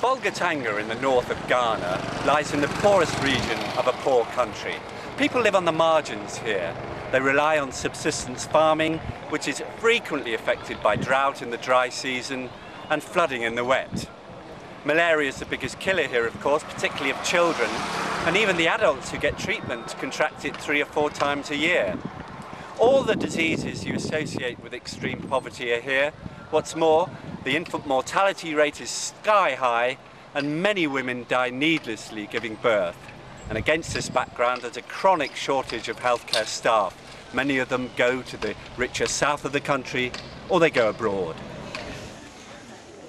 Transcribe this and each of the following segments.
Bolgatanga in the north of Ghana lies in the poorest region of a poor country. People live on the margins here. They rely on subsistence farming, which is frequently affected by drought in the dry season and flooding in the wet. Malaria is the biggest killer here, of course, particularly of children, and even the adults who get treatment contract it 3 or 4 times a year. All the diseases you associate with extreme poverty are here. What's more, the infant mortality rate is sky high and many women die needlessly giving birth. And against this background, there's a chronic shortage of healthcare staff. Many of them go to the richer south of the country or they go abroad.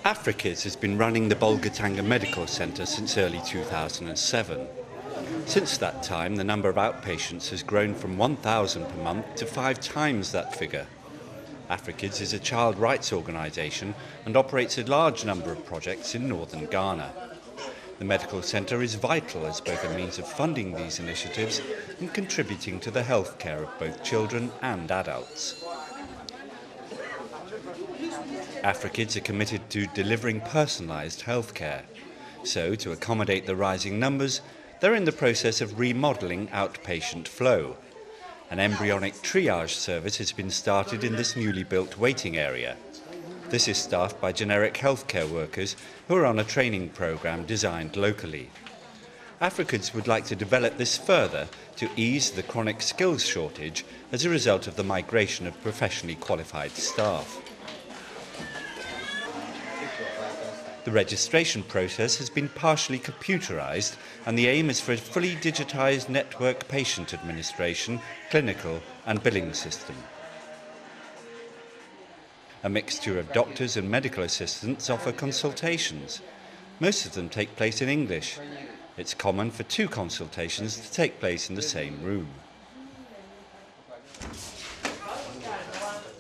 Afrikids has been running the Bolgatanga Medical Centre since early 2007. Since that time, the number of outpatients has grown from 1,000 per month to 5 times that figure. Afrikids is a child rights organisation and operates a large number of projects in northern Ghana. The medical centre is vital as both a means of funding these initiatives and contributing to the health care of both children and adults. Afrikids are committed to delivering personalised health care. So, to accommodate the rising numbers, they're in the process of remodelling outpatient flow. An embryonic triage service has been started in this newly built waiting area. This is staffed by generic healthcare workers who are on a training programme designed locally. Afrikids would like to develop this further to ease the chronic skills shortage as a result of the migration of professionally qualified staff. The registration process has been partially computerised, and the aim is for a fully digitised network patient administration, clinical and billing system. A mixture of doctors and medical assistants offer consultations. Most of them take place in English. It's common for 2 consultations to take place in the same room.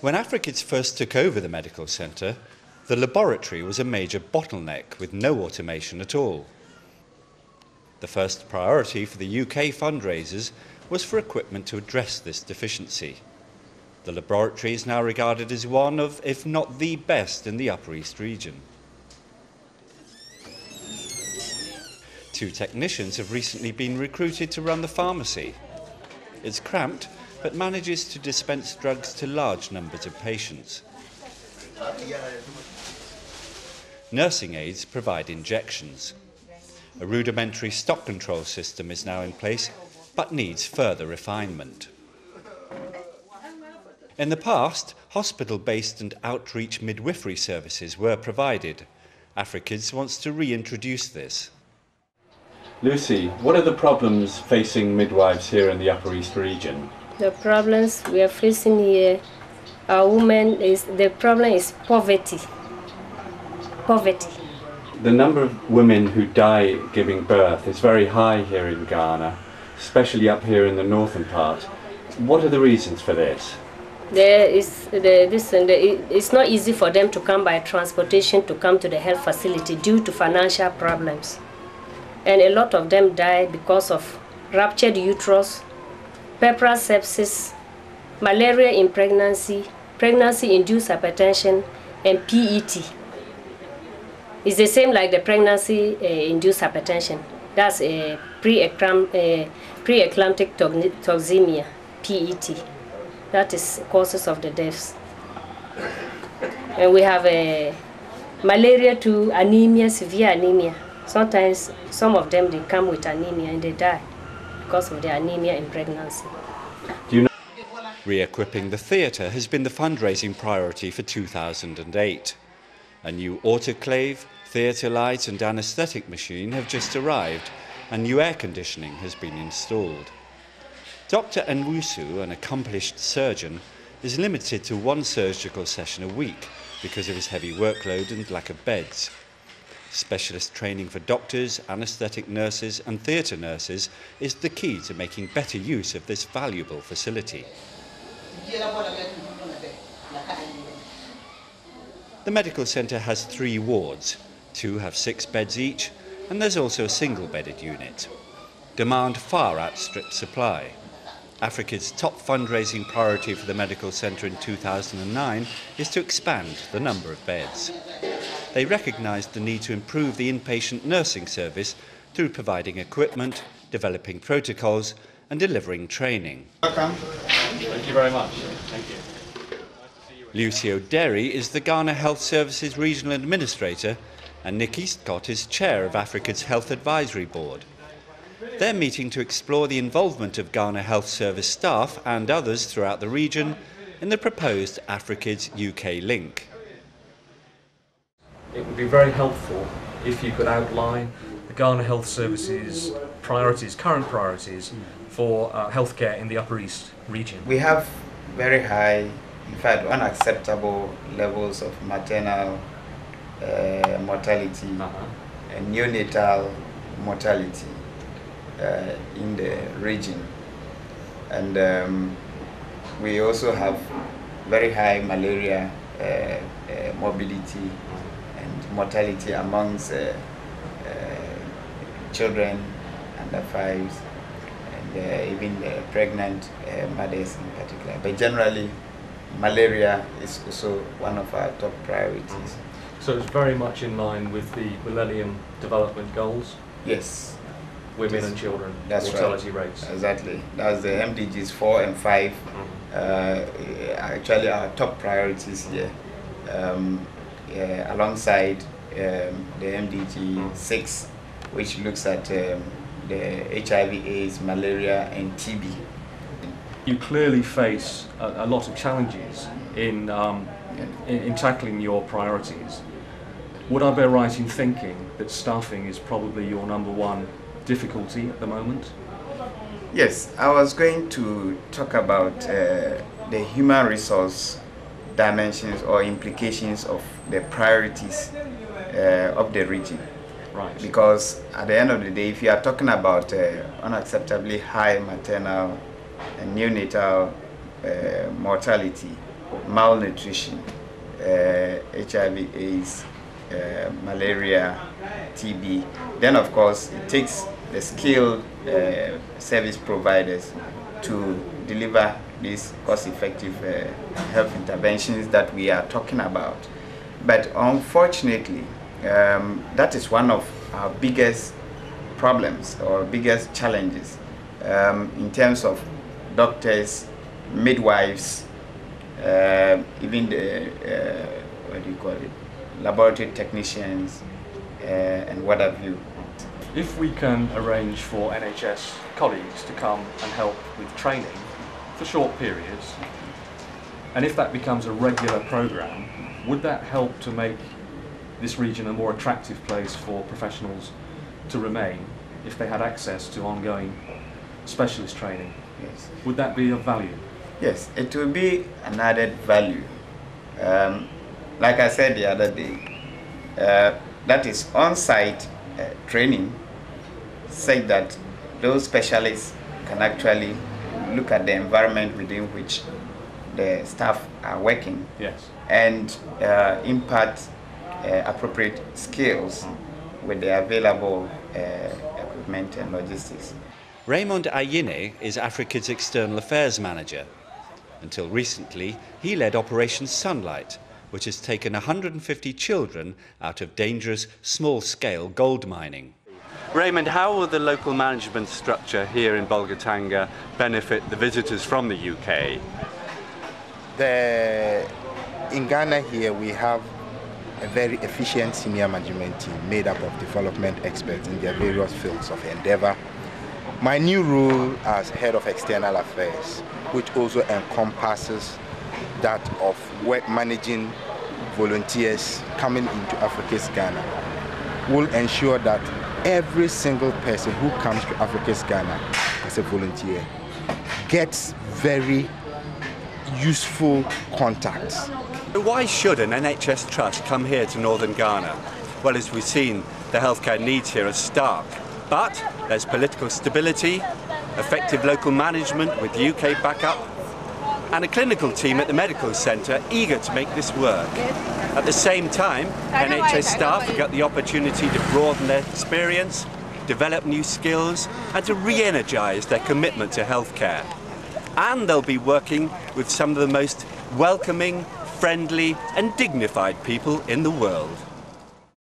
When Afrikids first took over the medical centre, the laboratory was a major bottleneck with no automation at all. The first priority for the UK fundraisers was for equipment to address this deficiency. The laboratory is now regarded as one of, if not the best, in the Upper East region. 2 technicians have recently been recruited to run the pharmacy. It's cramped, but manages to dispense drugs to large numbers of patients. Nursing aides provide injections. A rudimentary stock control system is now in place, but needs further refinement. In the past, hospital-based and outreach midwifery services were provided. Afrikids wants to reintroduce this. Lucy, what are the problems facing midwives here in the Upper East region? The problems we are facing here, the problem is poverty. The number of women who die giving birth is very high here in Ghana, especially up here in the northern part. What are the reasons for this? It's not easy for them to come by transportation to come to the health facility due to financial problems. And a lot of them die because of ruptured uterus, puerperal sepsis, malaria in pregnancy, pregnancy-induced hypertension, and PET. It's the same like the pregnancy-induced hypertension. That's a pre-eclamptic toxemia, PET. That is causes of the deaths. And we have malaria to anemia, severe anemia. Sometimes some of them, they come with anemia and they die because of the anemia in pregnancy. Do you know? Re-equipping the theatre has been the fundraising priority for 2008. A new autoclave, theatre lights and anaesthetic machine have just arrived, and new air conditioning has been installed. Dr. Nwusu, an accomplished surgeon, is limited to 1 surgical session a week because of his heavy workload and lack of beds. Specialist training for doctors, anaesthetic nurses and theatre nurses is the key to making better use of this valuable facility. The medical centre has 3 wards. 2 have 6 beds each, and there's also a single-bedded unit. Demand far outstrips supply. Afrikids' top fundraising priority for the medical centre in 2009 is to expand the number of beds. they recognised the need to improve the inpatient nursing service through providing equipment, developing protocols and delivering training. Welcome. Thank you very much. Thank you. Lucio Derry is the Ghana Health Services Regional Administrator and Nick Eastcott is Chair of Africa's Health Advisory Board. They're meeting to explore the involvement of Ghana Health Service staff and others throughout the region in the proposed Africa's UK link. It would be very helpful if you could outline the Ghana Health Services priorities, current priorities for healthcare in the Upper East region. We have very high, in fact unacceptable levels of maternal mortality and neonatal mortality in the region. And we also have very high malaria morbidity and mortality amongst children under 5 and even pregnant mothers in particular. But generally, malaria is also one of our top priorities. So it's very much in line with the Millennium Development Goals? Yes. Women and children, that's mortality right. rates. Exactly. That's the MDGs 4 and 5. Actually our top priorities here. Alongside the MDG 6, which looks at the HIV/AIDS, malaria and TB. You clearly face a lot of challenges in tackling your priorities. Would I be right in thinking that staffing is probably your #1 difficulty at the moment? Yes, I was going to talk about the human resource dimensions or implications of the priorities of the region. Right. Because at the end of the day, if you are talking about unacceptably high maternal and neonatal mortality, malnutrition, HIV/AIDS, malaria, TB, then of course it takes the skilled service providers to deliver these cost-effective health interventions that we are talking about. But unfortunately, that is one of our biggest problems or biggest challenges in terms of doctors, midwives, even the what do you call it, laboratory technicians, and what have you. If we can arrange for NHS colleagues to come and help with training for short periods, and if that becomes a regular programme, would that help to make this region a more attractive place for professionals to remain if they had access to ongoing specialist training? Yes. Would that be of value? Yes, it will be an added value. Like I said the other day, that is on-site training, say that those specialists can actually look at the environment within which the staff are working. Yes. And impart appropriate skills with the available equipment and logistics. Raymond Ayine is Africa's External Affairs Manager. Until recently, he led Operation Sunlight, which has taken 150 children out of dangerous, small-scale gold mining. Raymond, how will the local management structure here in Bolgatanga benefit the visitors from the UK? In Ghana here, we have a very efficient senior management team made up of development experts in their various fields of endeavor. My new role as Head of External Affairs, which also encompasses that of work managing volunteers coming into Africa's Ghana, will ensure that every single person who comes to Africa's Ghana as a volunteer gets very useful contacts. Why should an NHS trust come here to northern Ghana? Well, as we've seen, the healthcare needs here are stark. But there's political stability, effective local management with UK backup, and a clinical team at the medical centre eager to make this work. At the same time, NHS staff have got the opportunity to broaden their experience, develop new skills, and to re-energise their commitment to healthcare. And they'll be working with some of the most welcoming, friendly and dignified people in the world.